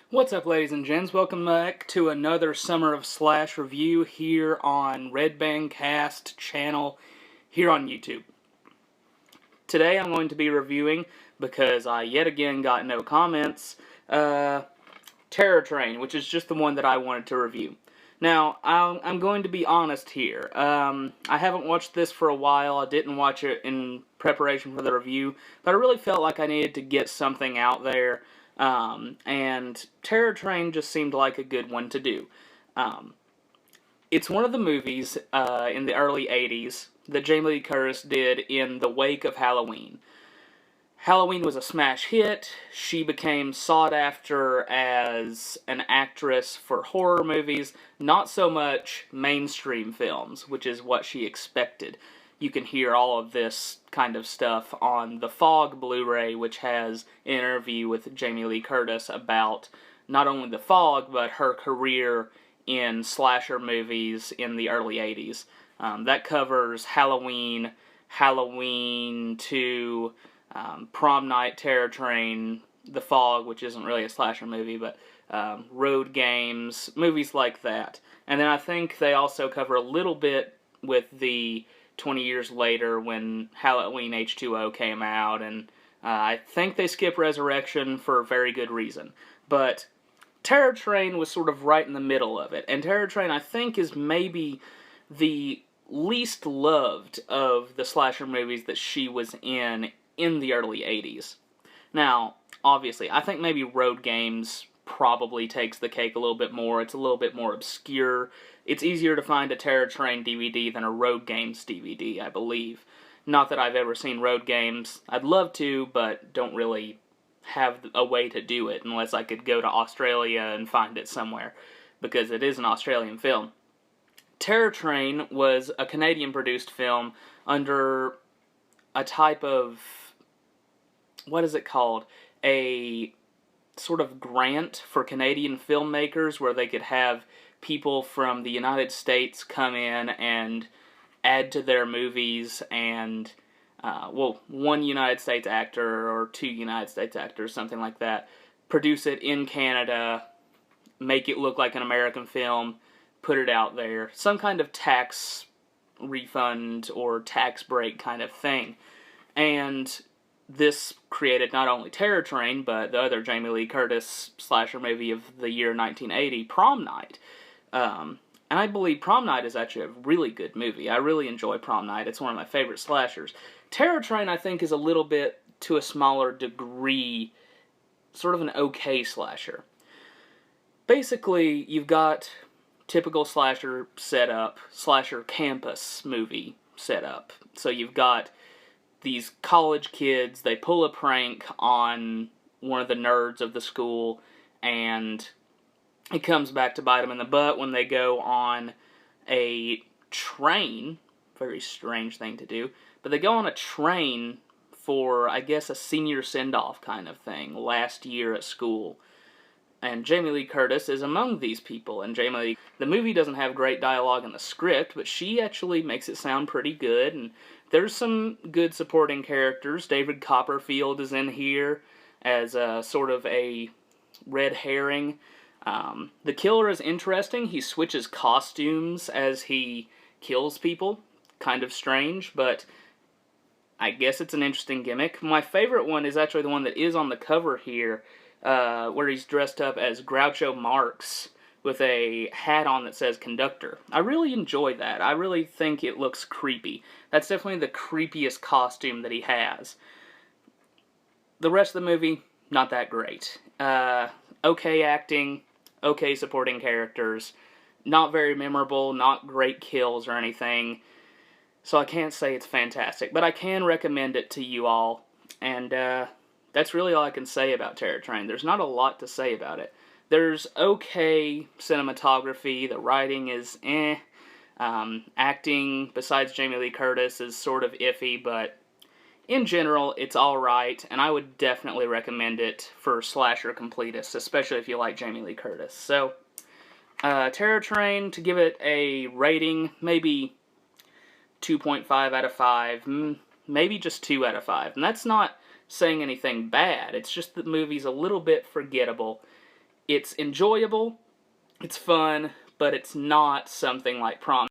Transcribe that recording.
What's up, ladies and gents? Welcome back to another Summer of Slash review here on Videocast channel here on YouTube. Today I'm going to be reviewing, because I yet again got no comments, Terror Train, which is just the one that I wanted to review. Now, I'm going to be honest here. I haven't watched this for a while. I didn't watch it in preparation for the review, but I really felt like I needed to get something out there. And Terror Train just seemed like a good one to do. It's one of the movies in the early 80s that Jamie Lee Curtis did in the wake of Halloween. Halloween was a smash hit. She became sought after as an actress for horror movies, not so much mainstream films, which is what she expected. You can hear all of this kind of stuff on the Fog Blu-ray, which has an interview with Jamie Lee Curtis about not only the Fog, but her career in slasher movies in the early 80s. That covers Halloween, Halloween 2, Prom Night, Terror Train, The Fog, which isn't really a slasher movie, but Road Games, movies like that. And then I think they also cover a little bit with the 20 years later when Halloween H2O came out, and I think they skip Resurrection for a very good reason. But Terror Train was sort of right in the middle of it, and Terror Train I think is maybe the least loved of the slasher movies that she was in the early 80s. Now, obviously, I think maybe Road Games probably takes the cake a little bit more. It's a little bit more obscure. It's easier to find a Terror Train DVD than a Road Games DVD, I believe. Not that I've ever seen Road Games. I'd love to, but don't really have a way to do it unless I could go to Australia and find it somewhere, because it is an Australian film. Terror Train was a Canadian-produced film under a type of, what is it called? A sort of grant for Canadian filmmakers where they could have people from the United States come in and add to their movies, and one United States actor or two United States actors, something like that, produce it in Canada, make it look like an American film, put it out there. Some kind of tax refund or tax break kind of thing. And this created not only Terror Train, but the other Jamie Lee Curtis slasher movie of the year 1980, Prom Night. And I believe Prom Night is actually a really good movie. I really enjoy Prom Night. It's one of my favorite slashers. Terror Train, I think, is a little bit, to a smaller degree, sort of an okay slasher. Basically, you've got typical slasher setup, slasher campus movie setup. So you've got these college kids, they pull a prank on one of the nerds of the school, and it comes back to bite them in the butt when they go on a train. Very strange thing to do. But they go on a train for, I guess, a senior send-off kind of thing, last year at school. And Jamie Lee Curtis is among these people. And the movie doesn't have great dialogue in the script, but she actually makes it sound pretty good. And there's some good supporting characters. David Copperfield is in here as sort of a red herring. The killer is interesting. He switches costumes as he kills people. Kind of strange, but I guess it's an interesting gimmick. My favorite one is actually the one that is on the cover here, where he's dressed up as Groucho Marx with a hat on that says conductor. I really enjoy that. I really think it looks creepy. That's definitely the creepiest costume that he has. The rest of the movie, not that great. Okay acting, okay supporting characters, not very memorable, not great kills or anything. So I can't say it's fantastic, but I can recommend it to you all. And that's really all I can say about Terror Train. There's not a lot to say about it. There's okay cinematography, the writing is acting, besides Jamie Lee Curtis, is sort of iffy, but in general, it's alright, and I would definitely recommend it for slasher completists, especially if you like Jamie Lee Curtis. So, Terror Train, to give it a rating, maybe 2.5 out of 5, maybe just 2 out of 5. And that's not saying anything bad, it's just the movie's a little bit forgettable. It's enjoyable, it's fun, but it's not something like prom.